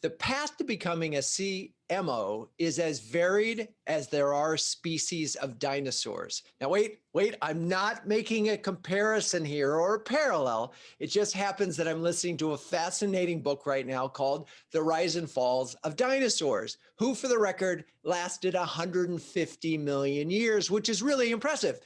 The path to becoming a CMO is as varied as there are species of dinosaurs. Now, wait, I'm not making a comparison here or a parallel. It just happens that I'm listening to a fascinating book right now called The Rise and Falls of Dinosaurs, who, for the record, lasted 150 million years, which is really impressive.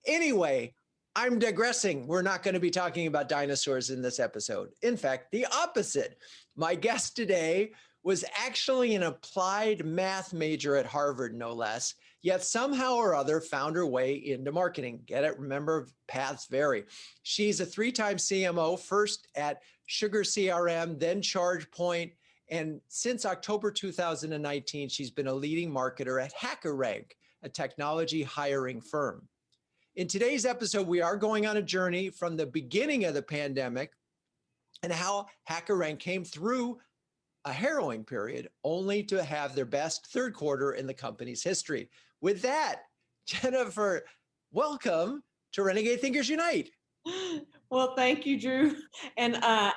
Anyway, I'm digressing. We're not going to be talking about dinosaurs in this episode. In fact, the opposite. My guest today was actually an applied math major at Harvard, no less, yet somehow or other found her way into marketing. Get it? Remember, paths vary. She's a 3-time CMO, first at Sugar CRM, then ChargePoint. And since October 2019, she's been a leading marketer at HackerRank, a technology hiring firm. In today's episode, we are going on a journey from the beginning of the pandemic and how HackerRank came through a harrowing period only to have their best third quarter in the company's history. With that, Jennifer, welcome to Renegade Thinkers Unite. Well, thank you, Drew. And I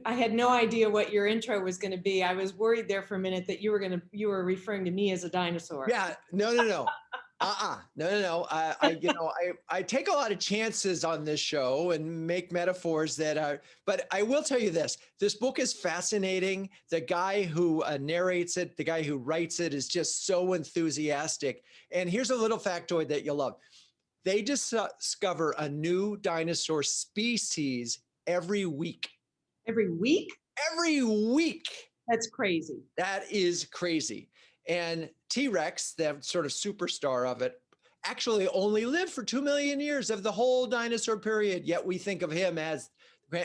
had no idea what your intro was going to be. I was worried there for a minute that you were referring to me as a dinosaur. Yeah, no. No. I take a lot of chances on this show and make metaphors that are, but I will tell you this book is fascinating. The guy who narrates it, the guy who writes it is just so enthusiastic. And here's a little factoid that you'll love. They discover a new dinosaur species every week. Every week? Every week. That's crazy. That is crazy. And T-Rex, the sort of superstar of it, actually only lived for 2 million years of the whole dinosaur period. Yet we think of him as,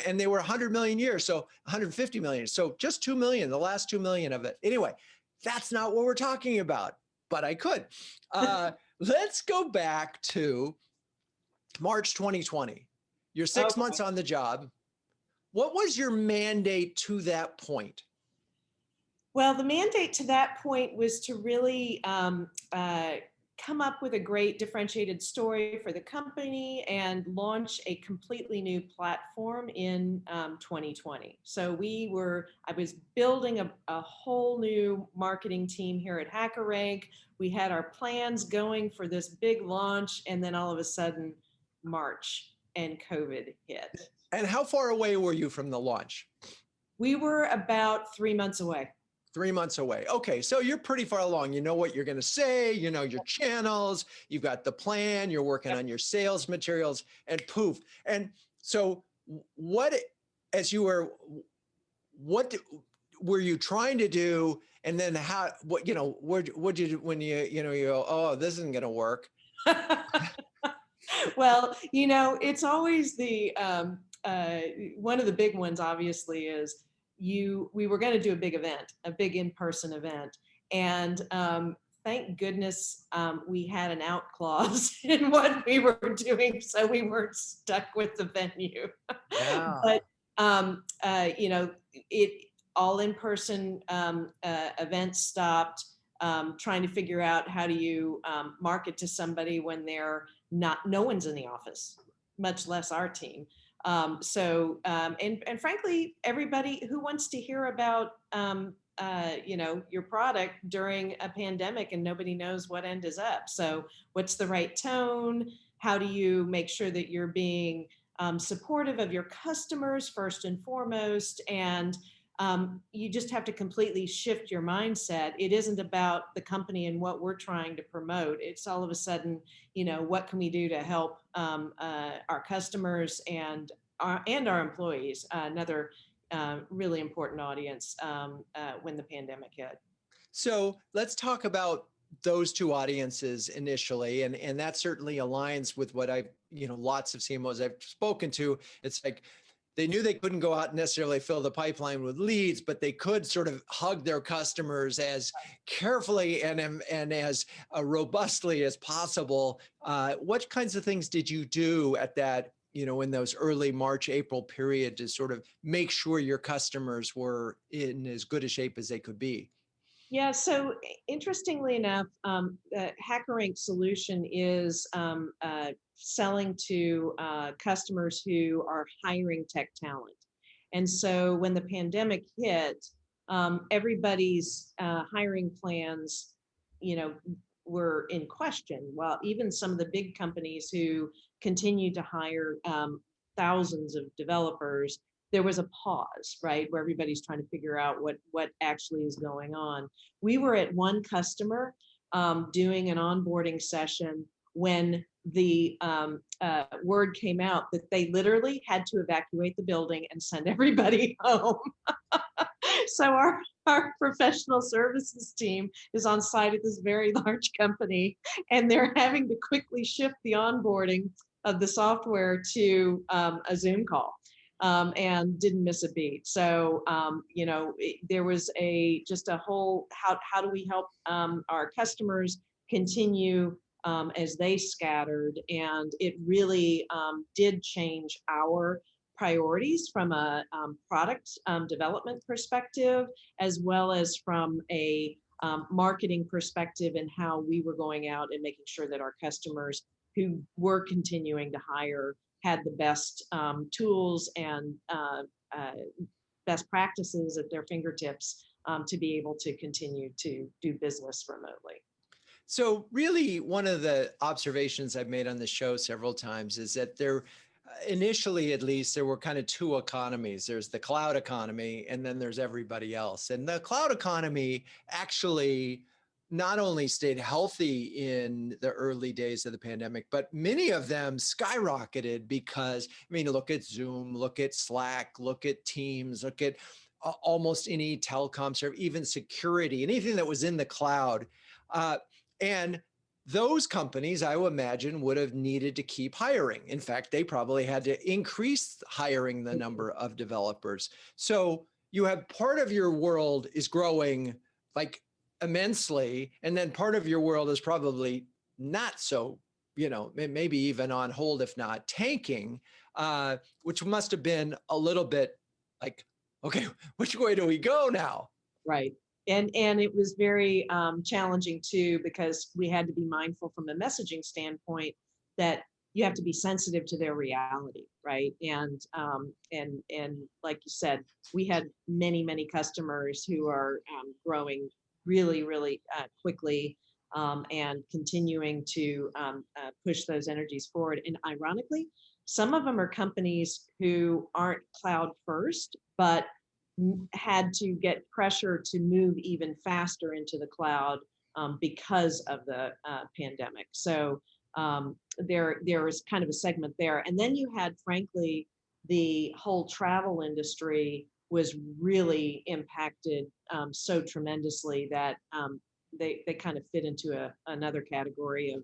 and they were 100 million years, so 150 million. So just 2 million, the last 2 million of it. Anyway, that's not what we're talking about, but I could. Let's go back to March 2020. You're 6 months on the job. What was your mandate to that point? Well, the mandate to that point was to really come up with a great differentiated story for the company and launch a completely new platform in 2020. So I was building a whole new marketing team here at HackerRank. We had our plans going for this big launch, and then all of a sudden, March and COVID hit. And how far away were you from the launch? We were about 3 months away. 3 months away. Okay, so you're pretty far along. You know what you're going to say, you know your channels, you've got the plan, you're working on your sales materials, and poof. And so what were you trying to do? And then what did you, when you go, oh, this isn't going to work. Well, it's always the, one of the big ones obviously is, we were going to do a big in-person event. And thank goodness we had an out clause in what we were doing, so we weren't stuck with the venue. Yeah. But, all in-person events stopped, trying to figure out how do you market to somebody when no one's in the office, much less our team. And frankly, everybody who wants to hear about, your product during a pandemic and nobody knows what end is up. So what's the right tone? How do you make sure that you're being supportive of your customers first and foremost? And you just have to completely shift your mindset. It isn't about the company and what we're trying to promote. It's all of a sudden, what can we do to help our customers and our employees, another really important audience when the pandemic hit. So let's talk about those two audiences initially. And that certainly aligns with what lots of CMOs I've spoken to. It's like, they knew they couldn't go out and necessarily fill the pipeline with leads, but they could sort of hug their customers as carefully and as robustly as possible. What kinds of things did you do at that, in those early March, April period to sort of make sure your customers were in as good a shape as they could be? Yeah, so interestingly enough, the HackerRank solution is selling to customers who are hiring tech talent. And so when the pandemic hit, everybody's hiring plans, you know, were in question. Well, even some of the big companies who continue to hire thousands of developers, there was a pause, right, where everybody's trying to figure out what actually is going on. We were at one customer doing an onboarding session when the word came out that they literally had to evacuate the building and send everybody home. So our professional services team is on site at this very large company, and they're having to quickly shift the onboarding of the software to a Zoom call, and didn't miss a beat. So there was just a whole how do we help our customers continue as they scattered, and it really did change our priorities from a product development perspective, as well as from a marketing perspective, and how we were going out and making sure that our customers who were continuing to hire had the best tools and best practices at their fingertips to be able to continue to do business remotely. So really, one of the observations I've made on the show several times is that initially, at least, there were kind of two economies. There's the cloud economy, and then there's everybody else. And the cloud economy actually not only stayed healthy in the early days of the pandemic, but many of them skyrocketed because, I mean, look at Zoom, look at Slack, look at Teams, look at almost any telecom service, even security, anything that was in the cloud. And those companies, I would imagine, would have needed to keep hiring. In fact, they probably had to increase hiring the number of developers. So you have part of your world is growing like immensely, and then part of your world is probably not so, maybe even on hold, if not tanking, which must have been a little bit like, okay, which way do we go now? Right. And it was very challenging too, because we had to be mindful from a messaging standpoint that you have to be sensitive to their reality, right? And like you said, we had many customers who are growing really quickly, and continuing to push those energies forward. And ironically, some of them are companies who aren't cloud first, but had to get pressure to move even faster into the cloud because of the pandemic. So there was kind of a segment there. And then you had, frankly, the whole travel industry was really impacted so tremendously that they kind of fit into another category of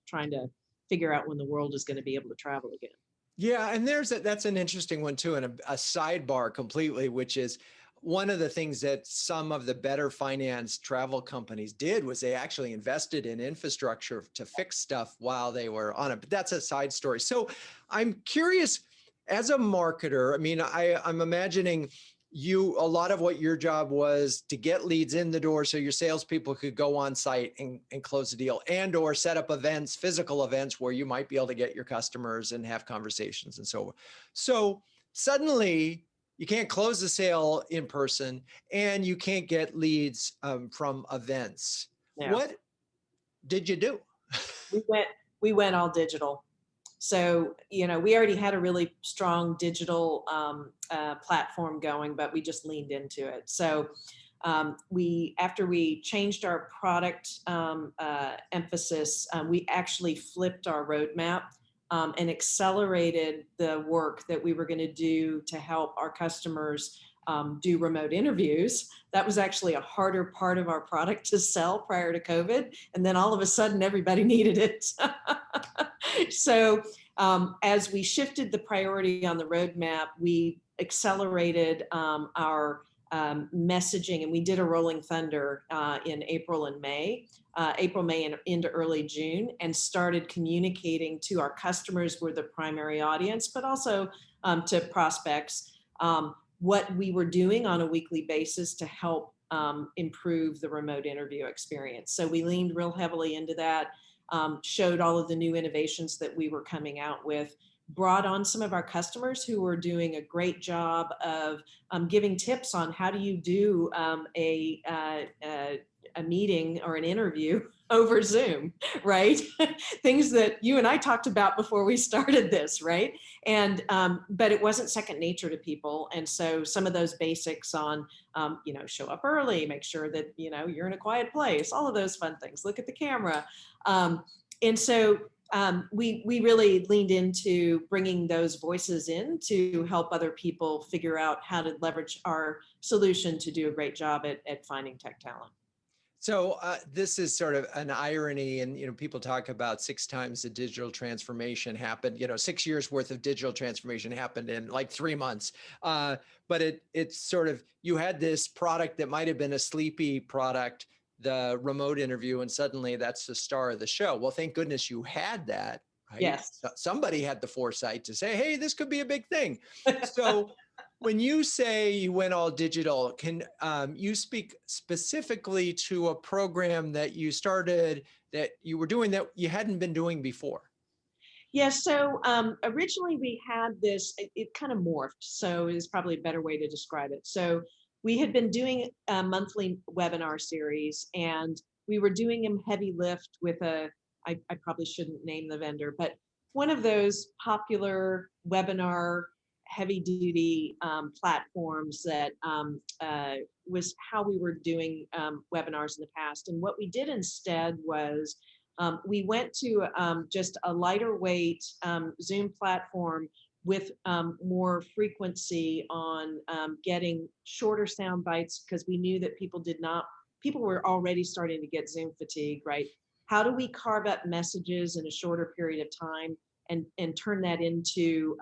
trying to figure out when the world is going to be able to travel again. Yeah, and that's an interesting one too, and a sidebar completely, which is one of the things that some of the better financed travel companies did was they actually invested in infrastructure to fix stuff while they were on it. But that's a side story. So I'm curious, as a marketer, I mean, I'm imagining a lot of what your job was to get leads in the door so your salespeople could go on site and close the deal, and or set up events, physical events where you might be able to get your customers and have conversations and so on. So suddenly you can't close the sale in person and you can't get leads from events. Yeah. What did you do? We went all digital. So, we already had a really strong digital platform going, but we just leaned into it. So after we changed our product emphasis, we actually flipped our roadmap and accelerated the work that we were going to do to help our customers do remote interviews. That was actually a harder part of our product to sell prior to COVID. And then all of a sudden, everybody needed it. So as we shifted the priority on the roadmap, we accelerated our messaging, and we did a rolling thunder in April, May, and into early June, and started communicating to our customers, were the primary audience, but also to prospects, what we were doing on a weekly basis to help improve the remote interview experience. So we leaned real heavily into that, showed all of the new innovations that we were coming out with, brought on some of our customers who were doing a great job of giving tips on how do you do a meeting or an interview over Zoom, right? Things that you and I talked about before we started this, right? And but it wasn't second nature to people, and so some of those basics on show up early, make sure that you're in a quiet place, all of those fun things. Look at the camera, and so we really leaned into bringing those voices in to help other people figure out how to leverage our solution to do a great job at finding tech talent. So this is sort of an irony, and people talk about 6 times the digital transformation happened. 6 years worth of digital transformation happened in like 3 months. But it's sort of, you had this product that might have been a sleepy product, the remote interview, and suddenly that's the star of the show. Well, thank goodness you had that, right? Yes. Somebody had the foresight to say, hey, this could be a big thing. So when you say you went all digital, can you speak specifically to a program that you started that you were doing that you hadn't been doing before? Yeah, so originally we had this, it kind of morphed, so is probably a better way to describe it. So we had been doing a monthly webinar series, and we were doing them heavy lift with I probably shouldn't name the vendor, but one of those popular webinar heavy duty platforms that was how we were doing webinars in the past. And what we did instead was we went to just a lighter weight Zoom platform with more frequency on getting shorter sound bites, because we knew that people were already starting to get Zoom fatigue, right? How do we carve up messages in a shorter period of time and turn that into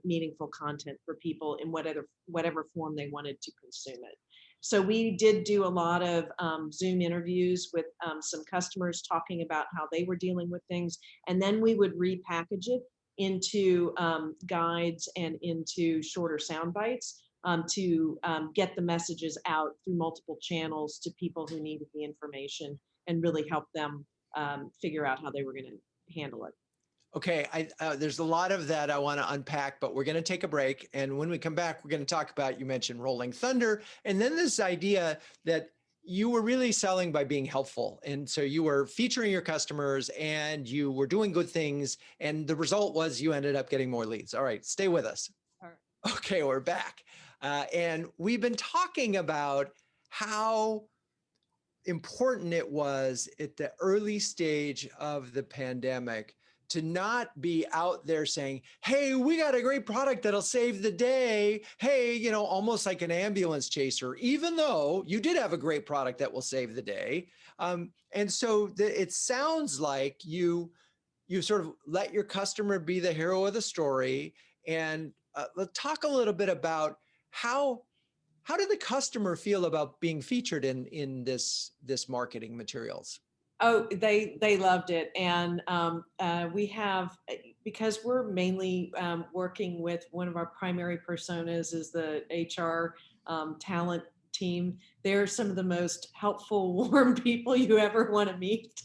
meaningful content for people in whatever form they wanted to consume it? So we did do a lot of Zoom interviews with some customers talking about how they were dealing with things. And then we would repackage it into guides and into shorter sound bites to get the messages out through multiple channels to people who needed the information and really help them figure out how they were going to handle it. Okay, there's a lot of that I want to unpack, but we're going to take a break. And when we come back, we're going to talk about, you mentioned Rolling Thunder, and then this idea that you were really selling by being helpful. And so you were featuring your customers and you were doing good things. And the result was you ended up getting more leads. All right, stay with us. All right. Okay, we're back. And we've been talking about how important it was at the early stage of the pandemic to not be out there saying, hey, we got a great product that'll save the day. Hey, almost like an ambulance chaser, even though you did have a great product that will save the day. And so it sounds like you sort of let your customer be the hero of the story. And let's talk a little bit about how did the customer feel about being featured in this marketing materials? Oh, they loved it, and we have, because we're mainly working with, one of our primary personas is the HR talent team. They're some of the most helpful, warm people you ever want to meet.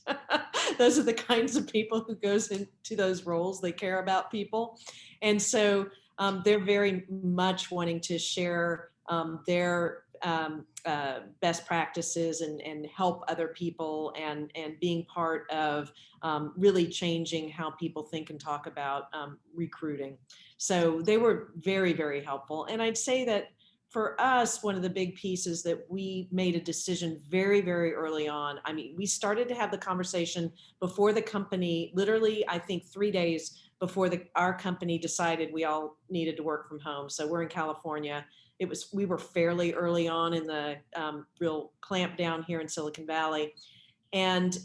Those are the kinds of people who goes into those roles. They care about people, and so they're very much wanting to share their best practices and help other people and being part of really changing how people think and talk about recruiting. So they were very, very helpful. And I'd say that for us, one of the big pieces that we made a decision very, very early on. I mean, we started to have the conversation before the company, literally, I think 3 days before our company decided we all needed to work from home. So we're in California. We were fairly early on in the real clamp down here in Silicon Valley. And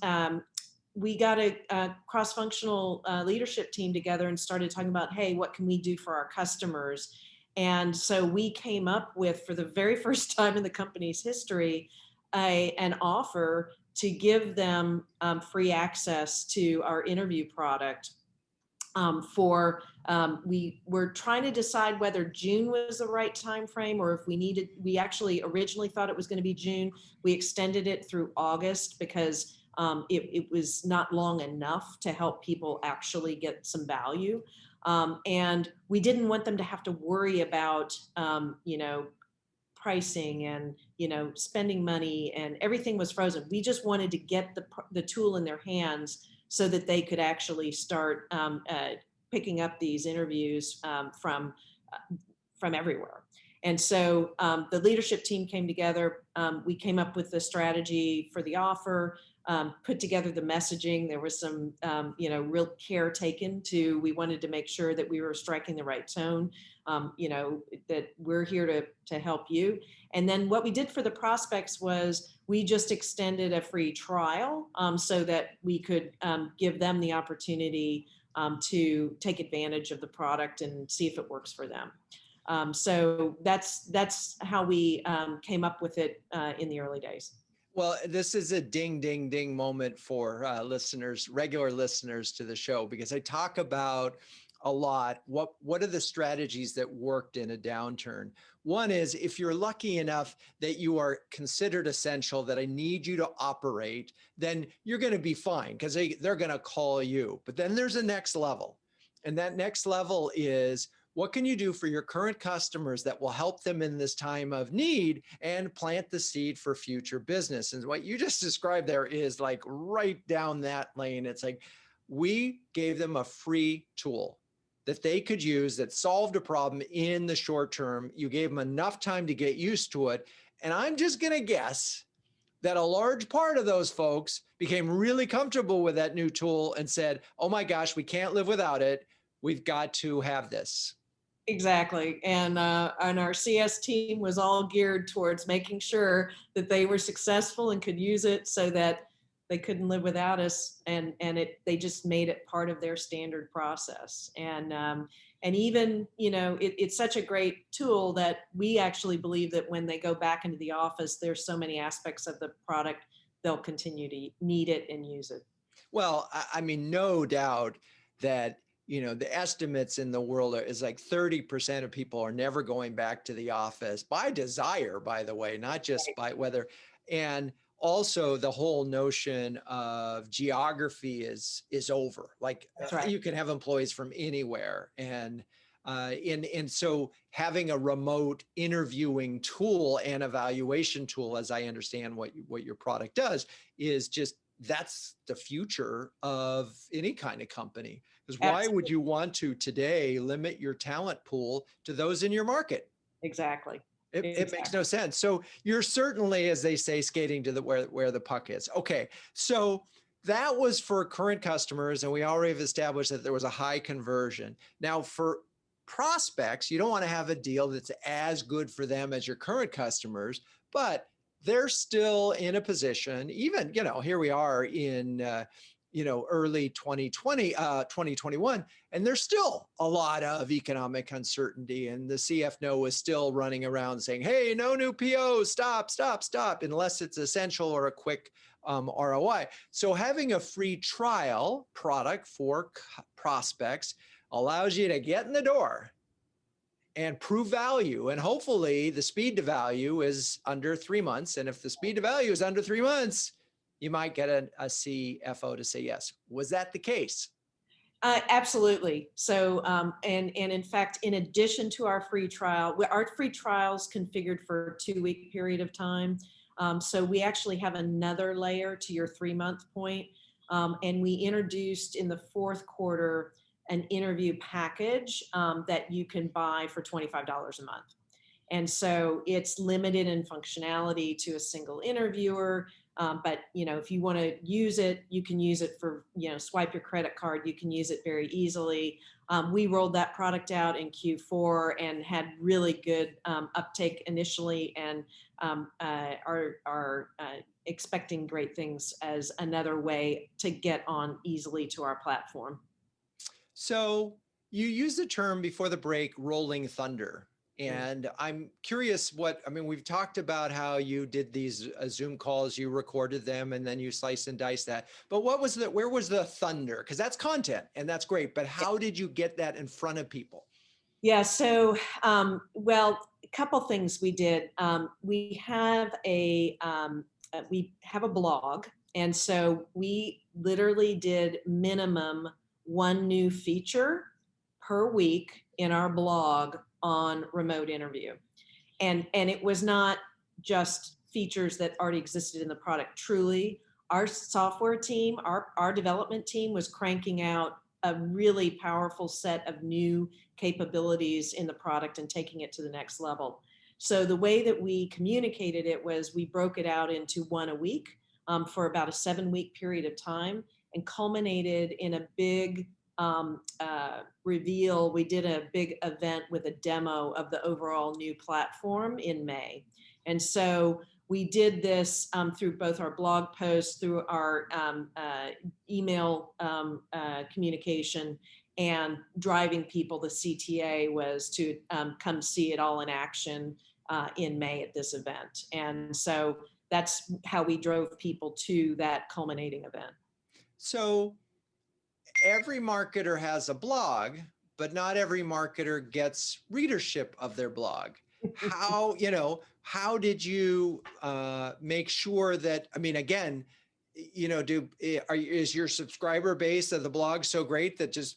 we got a cross-functional leadership team together and started talking about, hey, what can we do for our customers? And so we came up with, for the very first time in the company's history, an offer to give them free access to our interview product we were trying to decide whether June was the right time frame, or if we actually originally thought it was going to be June. We extended it through August because it was not long enough to help people actually get some value. And we didn't want them to have to worry about, pricing and, spending money, and everything was frozen. We just wanted to get the tool in their hands so that they could actually start picking up these interviews from everywhere. And so the leadership team came together. We came up with the strategy for the offer, put together the messaging. There was some, real care taken to, we wanted to make sure that we were striking the right tone, that we're here to help you. And then what we did for the prospects was we just extended a free trial so that we could give them the opportunity to take advantage of the product and see if it works for them. So that's how we came up with it in the early days. Well, this is a ding, ding, ding moment for listeners, regular listeners to the show, because I talk about a lot what are the strategies that worked in a downturn. One is, if you're lucky enough that you are considered essential, that I need you to operate, then you're going to be fine because they're going to call you. But then there's a next level. And that next level is, what can you do for your current customers that will help them in this time of need and plant the seed for future business? And what you just described there is like right down that lane. It's like, we gave them a free tool that they could use that solved a problem in the short term. You gave them enough time to get used to it. And I'm just going to guess that a large part of those folks became really comfortable with that new tool and said, oh my gosh, we can't live without it. We've got to have this. Exactly. And our CS team was all geared towards making sure that they were successful and could use it so that they couldn't live without us. And they just made it part of their standard process. And even, it's such a great tool that we actually believe that when they go back into the office, there's so many aspects of the product, they'll continue to need it and use it. Well, I mean, no doubt that, the estimates in the world is like 30% of people are never going back to the office by desire, by the way, not just by whether. And also the whole notion of geography is over. Like, That's right. you can have employees from anywhere. And so having a remote interviewing tool and evaluation tool, as I understand what your product does, is just, that's the future of any kind of company. Because why Absolutely. would you want to today limit your talent pool to those in your market? Exactly. It makes no sense. So you're certainly, as they say, skating to where the puck is. Okay, so that was for current customers, and we already have established that there was a high conversion. Now, for prospects, you don't want to have a deal that's as good for them as your current customers, but they're still in a position, even, here we are in, early 2020, 2021, and there's still a lot of economic uncertainty. And the CFO is still running around saying, hey, no new POs, stop, unless it's essential or a quick ROI. So having a free trial product for prospects allows you to get in the door and prove value. And hopefully the speed to value is under 3 months. And if the speed to value is under 3 months, you might get a CFO to say yes. Was that the case? Absolutely. So, and in fact, in addition to our free trial, our free trials configured for a 2-week period of time. So we actually have another layer to your 3-month point. And we introduced in the fourth quarter an interview package that you can buy for $25 a month. And so it's limited in functionality to a single interviewer. But, if you want to use it, you can use it for, swipe your credit card. You can use it very easily. We rolled that product out in Q4 and had really good uptake initially, and are expecting great things as another way to get on easily to our platform. So you used the term before the break, rolling thunder. And I'm curious we've talked about how you did these Zoom calls, you recorded them, and then you slice and dice that. But where was the thunder? Because that's content and that's great. But how did you get that in front of people? Yeah. So, a couple things we did. We have a blog, and so we literally did minimum one new feature per week in our blog on remote interview. And it was not just features that already existed in the product. Truly, our software team, our development team was cranking out a really powerful set of new capabilities in the product and taking it to the next level. So the way that we communicated it was we broke it out into one a week for about a 7-week period of time, and culminated in a big reveal. We did a big event with a demo of the overall new platform in May. And so we did this through both our blog posts, through our email communication, and driving people. The CTA was to come see it all in action in May at this event. And so that's how we drove people to that culminating event. So every marketer has a blog, but not every marketer gets readership of their blog. How, how did you make sure that, I mean, again, is your subscriber base of the blog so great that just,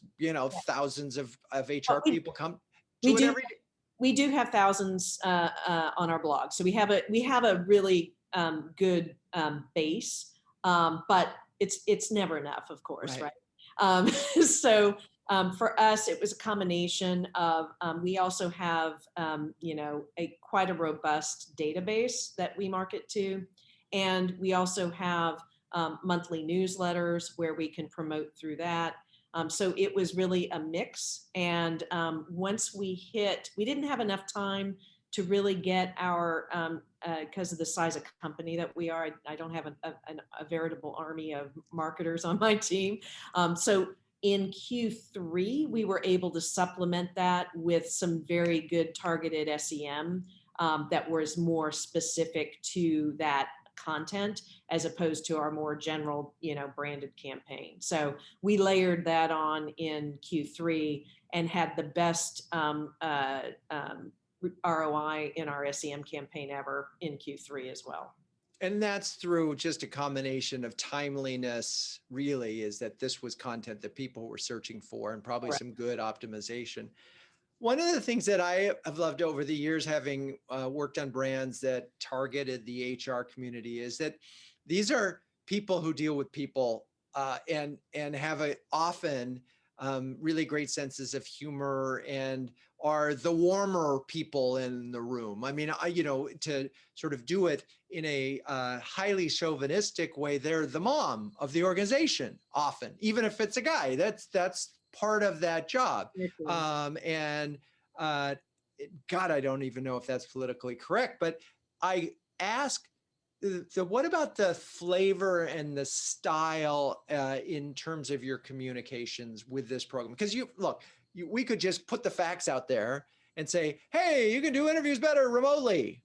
thousands of HR people come to it every day? We do have thousands on our blog. So we have a really good base, but it's never enough, of course, right? So for us, it was a combination of, we also have, quite a robust database that we market to. And we also have monthly newsletters where we can promote through that. So it was really a mix. And once we didn't have enough time to really get our, because of the size of company that we are, I don't have a veritable army of marketers on my team. So in Q3, we were able to supplement that with some very good targeted SEM that was more specific to that content, as opposed to our more general, branded campaign. So we layered that on in Q3 and had the best ROI in our SEM campaign ever in Q3 as well. And that's through just a combination of timeliness, really, is that this was content that people were searching for, and probably some good optimization. One of the things that I have loved over the years, having worked on brands that targeted the HR community, is that these are people who deal with people and have often really great senses of humor, and are the warmer people in the room. I mean, to sort of do it in a highly chauvinistic way, they're the mom of the organization often, even if it's a guy. That's part of that job. And God, I don't even know if that's politically correct, but I ask, so what about the flavor and the style in terms of your communications with this program? Because we could just put the facts out there and say, hey, you can do interviews better remotely.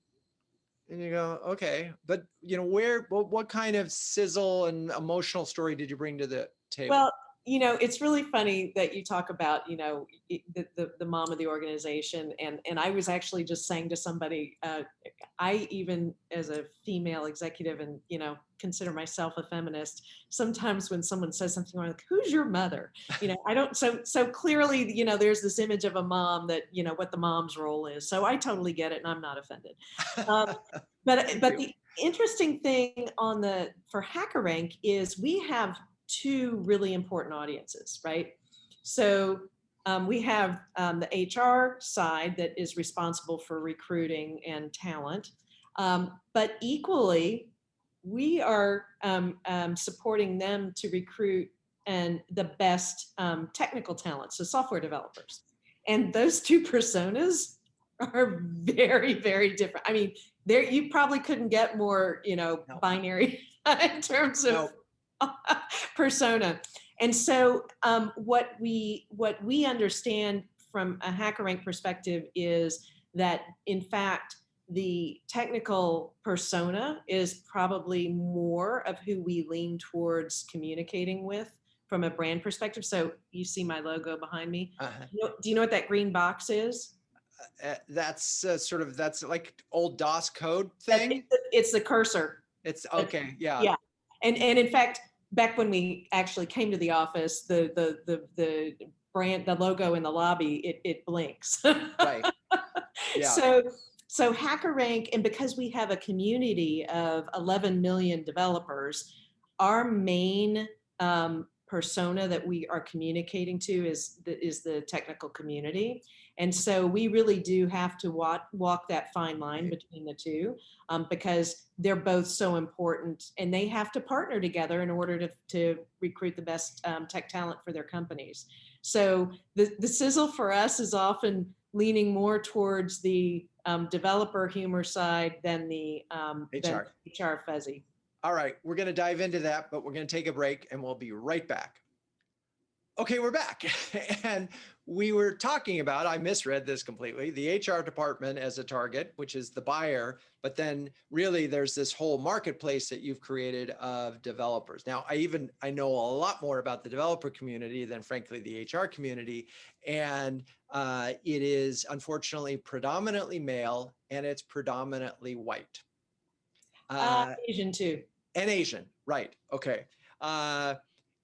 And you go, okay, but what kind of sizzle and emotional story did you bring to the table? Well, it's really funny that you talk about, the mom of the organization. And I was actually just saying to somebody, I even, as a female executive, and, consider myself a feminist, sometimes when someone says something, I'm like, who's your mother? I don't, so clearly, there's this image of a mom that, what the mom's role is. So I totally get it, and I'm not offended. But the interesting thing for HackerRank is we have two really important audiences, right? So we have the HR side that is responsible for recruiting and talent, but equally, we are supporting them to recruit and the best technical talent, so software developers. And those two personas are very, very different. I mean, you probably couldn't get more, binary in terms of persona. And so what we understand from a HackerRank perspective is that, in fact, the technical persona is probably more of who we lean towards communicating with from a brand perspective. So you see my logo behind me. Do you know what that green box is? That's that's like old DOS code thing. It's the cursor. It's okay. Yeah. Yeah. And in fact, back when we actually came to the office, the the logo in the lobby, it blinks. Right. Yeah. So, so HackerRank, and because we have a community of 11 million developers, our main persona that we are communicating to is the technical community. And so we really do have to walk that fine line between the two, because they're both so important, and they have to partner together in order to recruit the best tech talent for their companies. So the sizzle for us is often leaning more towards the developer humor side than the HR. HR fuzzy. All right, we're going to dive into that, but we're going to take a break and we'll be right back. Okay, we're back. And we were talking about, I misread this completely, the HR department as a target, which is the buyer, but then really there's this whole marketplace that you've created of developers. Now, I know a lot more about the developer community than frankly the HR community. And it is unfortunately predominantly male and it's predominantly white. Asian too. And Asian, right, okay.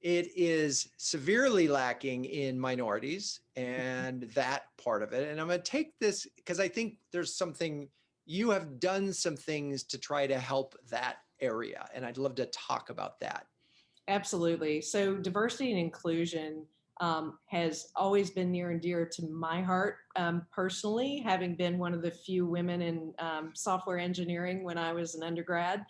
It is severely lacking in minorities and that part of it. And I'm going to take this because I think there's something, you have done some things to try to help that area. And I'd love to talk about that. Absolutely. So diversity and inclusion has always been near and dear to my heart personally, having been one of the few women in software engineering when I was an undergrad.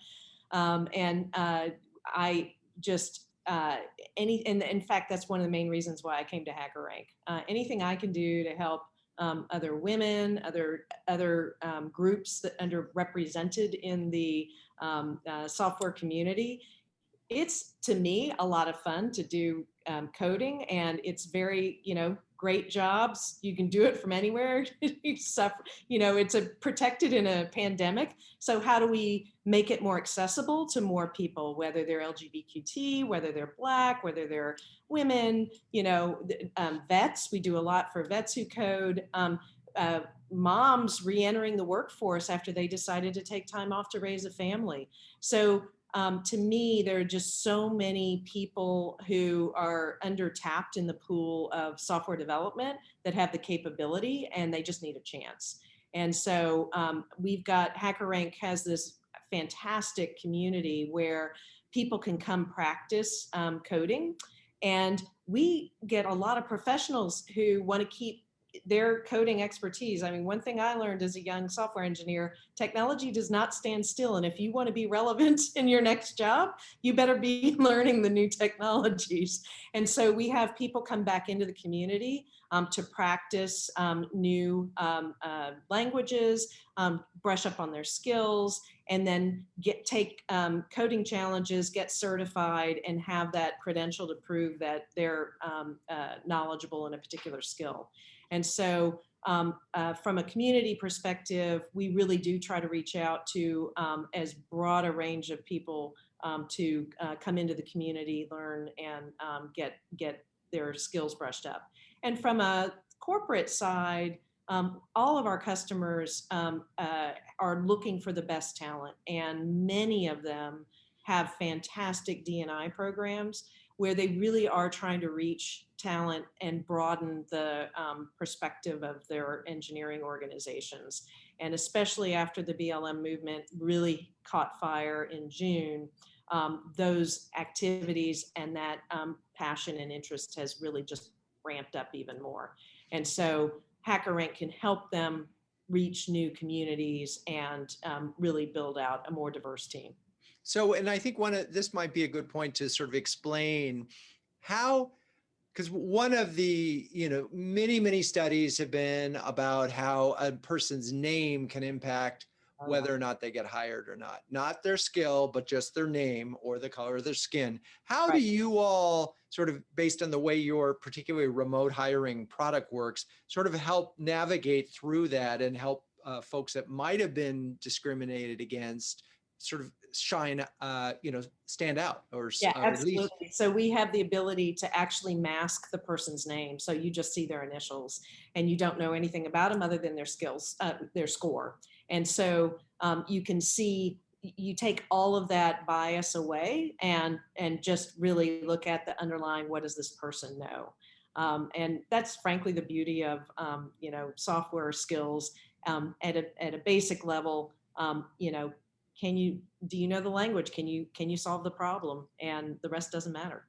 I just, and in fact, that's one of the main reasons why I came to HackerRank. Anything I can do to help other women, other groups that underrepresented in the software community, it's, to me, a lot of fun to do coding, and it's very, great jobs. You can do it from anywhere. You suffer, it's protected in a pandemic. So how do we make it more accessible to more people, whether they're LGBTQ, whether they're Black, whether they're women, vets. We do a lot for vets who code. Moms re-entering the workforce after they decided to take time off to raise a family. So to me, there are just so many people who are under-tapped in the pool of software development that have the capability, and they just need a chance. And so we've got, HackerRank has this fantastic community where people can come practice coding, and we get a lot of professionals who want to keep their coding expertise. I mean, one thing I learned as a young software engineer, technology does not stand still. And if you want to be relevant in your next job, you better be learning the new technologies. And so we have people come back into the community to practice new languages, brush up on their skills, and then take coding challenges, get certified, and have that credential to prove that they're knowledgeable in a particular skill. And so from a community perspective, we really do try to reach out to as broad a range of people to come into the community, learn, and get their skills brushed up. And from a corporate side, all of our customers are looking for the best talent, and many of them have fantastic D&I programs where they really are trying to reach talent and broaden the perspective of their engineering organizations. And especially after the BLM movement really caught fire in June, those activities and that passion and interest has really just ramped up even more. And so HackerRank can help them reach new communities and really build out a more diverse team. So, and I think this might be a good point to sort of explain how, because one of the, many studies have been about how a person's name can impact whether or not they get hired or not their skill, but just their name or the color of their skin. How do you all sort of, based on the way your particularly remote hiring product works, sort of help navigate through that and help folks that might have been discriminated against sort of shine, stand out, or absolutely. at least. So we have the ability to actually mask the person's name. So you just see their initials and you don't know anything about them other than their skills, their score. And so you can see, you take all of that bias away and just really look at the underlying, what does this person know? And that's frankly the beauty of, software skills at a basic level. Do you know the language? Can you solve the problem? And the rest doesn't matter.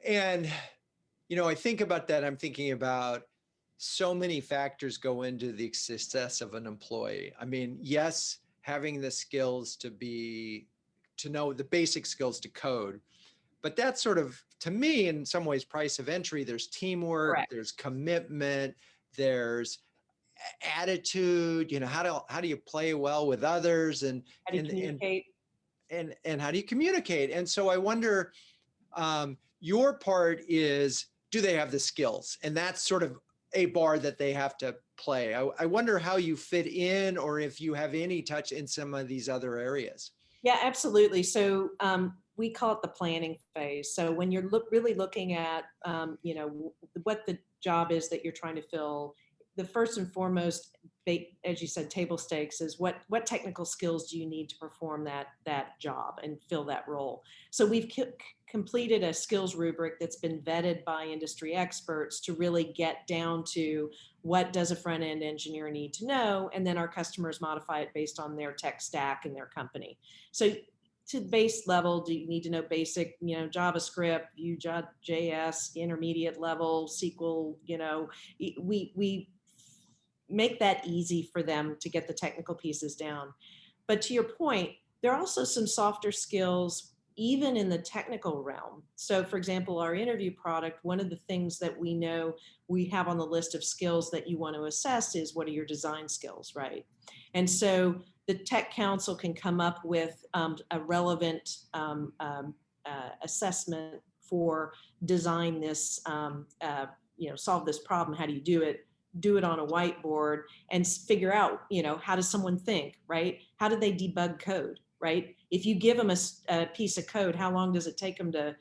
And, I think about that. I'm thinking about so many factors go into the success of an employee. I mean, yes, having the skills to know the basic skills to code, but that's sort of, to me, in some ways, price of entry. There's teamwork, Correct. there's commitment, there's attitude, how do you play well with others, and How do you and and communicate? and how do you communicate? And so I wonder, your part is, do they have the skills? And that's sort of a bar that they have to play. I wonder how you fit in, or if you have any touch in some of these other areas. Yeah, absolutely. So we call it the planning phase. So when you're really looking at, what the job is that you're trying to fill, the first and foremost, as you said, table stakes is what technical skills do you need to perform that job and fill that role. So we've completed a skills rubric that's been vetted by industry experts to really get down to what does a front end engineer need to know, and then our customers modify it based on their tech stack and their company. So to base level, do you need to know basic, JavaScript, Vue.js, intermediate level, SQL, we make that easy for them to get the technical pieces down. But to your point, there are also some softer skills, even in the technical realm. So for example, our interview product, one of the things that we know we have on the list of skills that you want to assess is, what are your design skills, right? And so the Tech Council can come up with a relevant assessment for design this, solve this problem. How do you do it? Do it on a whiteboard and figure out, how does someone think, right? How do they debug code, right? If you give them a piece of code, how long does it take them to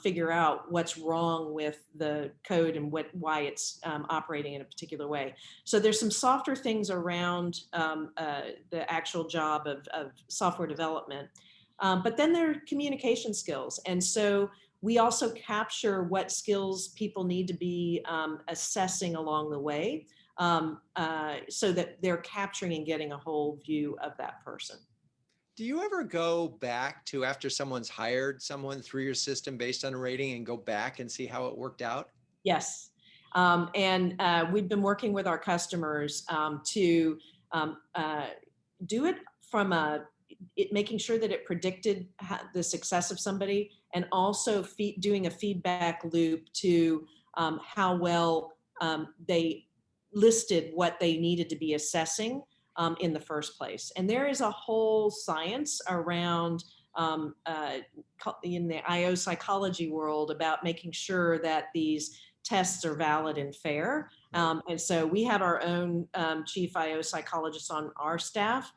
figure out what's wrong with the code and why it's operating in a particular way? So there's some softer things around the actual job of software development. But then there are communication skills. And so we also capture what skills people need to be assessing along the way, so that they're capturing and getting a whole view of that person. Do you ever go back to, after someone's hired someone through your system based on a rating, and go back and see how it worked out? Yes. And we've been working with our customers to do it from making sure that it predicted the success of somebody, and also doing a feedback loop to how well they listed what they needed to be assessing in the first place. And there is a whole science around in the IO psychology world about making sure that these tests are valid and fair. And so we have our own chief IO psychologist on our staff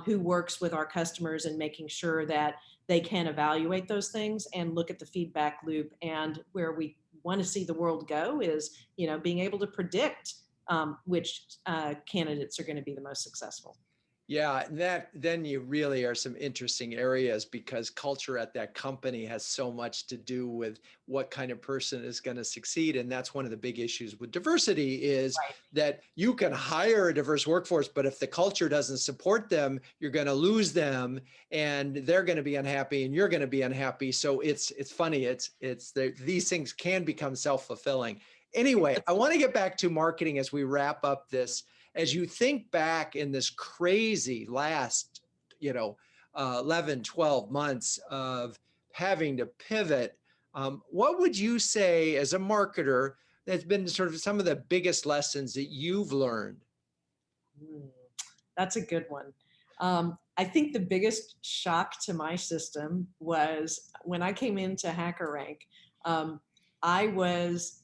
who works with our customers in making sure that they can evaluate those things and look at the feedback loop. And where we want to see the world go is, being able to predict which candidates are going to be the most successful. Yeah, then you really are some interesting areas, because culture at that company has so much to do with what kind of person is going to succeed. And that's one of the big issues with diversity, is Right. that you can hire a diverse workforce, but if the culture doesn't support them, you're going to lose them, and they're going to be unhappy and you're going to be unhappy. So it's funny. These things can become self-fulfilling. Anyway, I want to get back to marketing as we wrap up this. As you think back in this crazy last, 11, 12 months of having to pivot, what would you say as a marketer that's been sort of some of the biggest lessons that you've learned? That's a good one. I think the biggest shock to my system was when I came into HackerRank. I was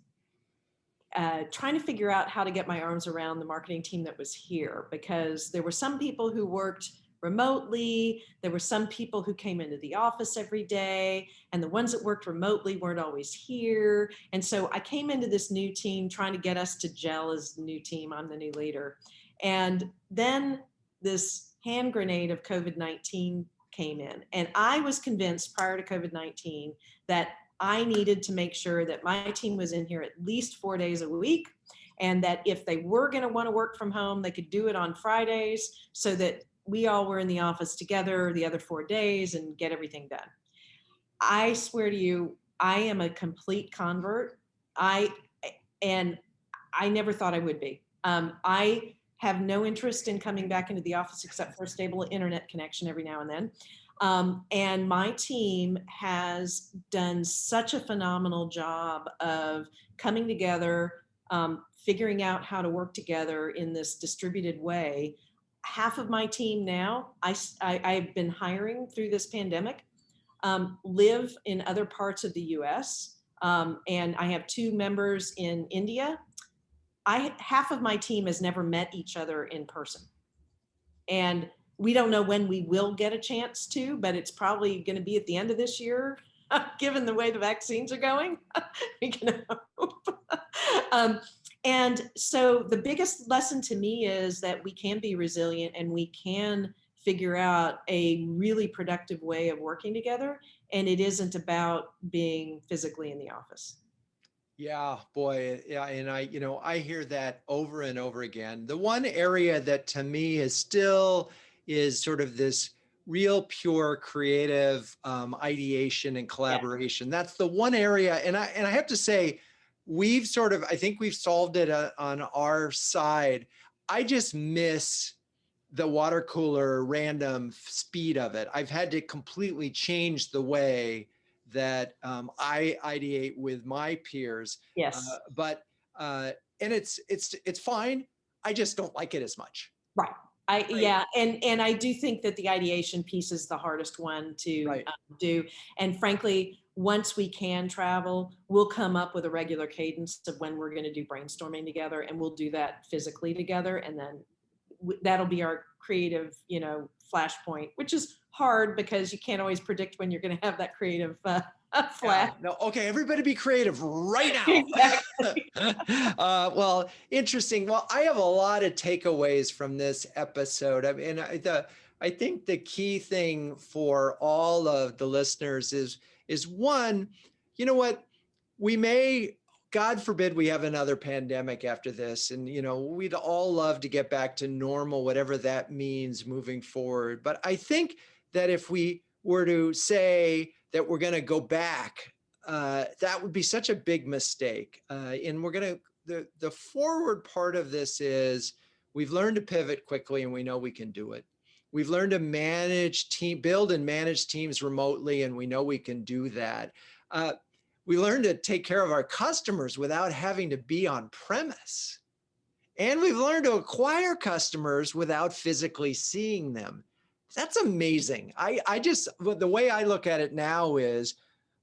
trying to figure out how to get my arms around the marketing team that was here, because there were some people who worked remotely. There were some people who came into the office every day, and the ones that worked remotely weren't always here. And so I came into this new team trying to get us to gel as the new team. I'm the new leader. And then this hand grenade of COVID-19 came in. And I was convinced prior to COVID-19 that I needed to make sure that my team was in here at least 4 days a week, and that if they were going to want to work from home, they could do it on Fridays, so that we all were in the office together the other 4 days and get everything done. I swear to you, I am a complete convert. And I never thought I would be. I have no interest in coming back into the office except for a stable internet connection every now and then. And my team has done such a phenomenal job of coming together, figuring out how to work together in this distributed way. Half of my team now, I've been hiring through this pandemic, live in other parts of the US. And I have 2 members in India. Half of my team has never met each other in person. And we don't know when we will get a chance to, but it's probably going to be at the end of this year, given the way the vaccines are going. We can hope. And so the biggest lesson to me is that we can be resilient, and we can figure out a really productive way of working together. And it isn't about being physically in the office. Yeah, boy. Yeah. And I hear that over and over again. The one area that to me is still is sort of this real pure creative ideation and collaboration. That's the one area. And I have to say, I think we've solved it on our side. I just miss the water cooler random speed of it. I've had to completely change the way that I ideate with my peers. Yes. And it's fine. I just don't like it as much. Right. Yeah. And I do think that the ideation piece is the hardest one to do. And frankly, once we can travel, we'll come up with a regular cadence of when we're going to do brainstorming together, and we'll do that physically together. And then that'll be our creative, flashpoint, which is hard because you can't always predict when you're going to have that creative flash. No, okay, everybody be creative right now. Exactly. Well, interesting. Well, I have a lot of takeaways from this episode. I mean, I think the key thing for all of the listeners is one, you know what, we may, God forbid, we have another pandemic after this. And, we'd all love to get back to normal, whatever that means moving forward. But I think that if we were to say that we're going to go back, that would be such a big mistake. And the forward part of this is we've learned to pivot quickly, and we know we can do it. We've learned to build and manage teams remotely, and we know we can do that. We learned to take care of our customers without having to be on premise. And we've learned to acquire customers without physically seeing them. That's amazing. The way I look at it now is,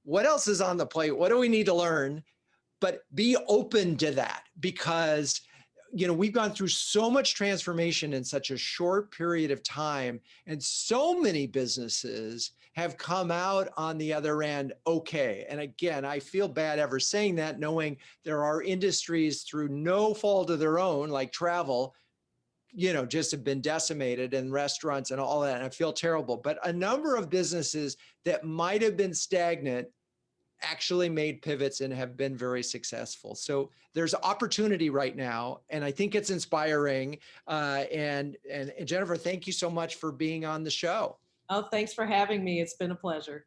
what else is on the plate? What do we need to learn? But be open to that, because we've gone through so much transformation in such a short period of time, and so many businesses have come out on the other end okay. And again, I feel bad ever saying that, knowing there are industries through no fault of their own, like travel, just have been decimated, and restaurants and all that. And I feel terrible. But a number of businesses that might have been stagnant actually made pivots and have been very successful. So there's opportunity right now, and I think it's inspiring. And Jennifer, thank you so much for being on the show. Oh, thanks for having me. It's been a pleasure.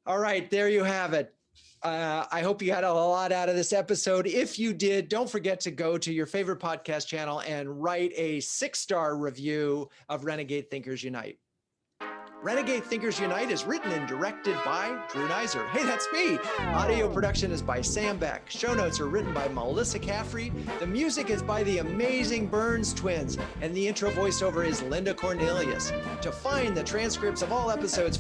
All right, there you have it. I hope you got a lot out of this episode. If you did, don't forget to go to your favorite podcast channel and write a 6-star review of Renegade Thinkers Unite. Renegade Thinkers Unite is written and directed by Drew Neiser. Hey, that's me. Audio production is by Sam Beck. Show notes are written by Melissa Caffrey. The music is by the amazing Burns Twins. And the intro voiceover is Linda Cornelius. To find the transcripts of all episodes,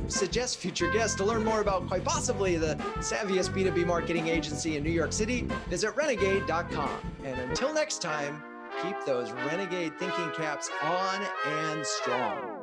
suggest future guests, to learn more about quite possibly the savviest B2B marketing agency in New York City, visit renegade.com. And until next time, keep those renegade thinking caps on and strong.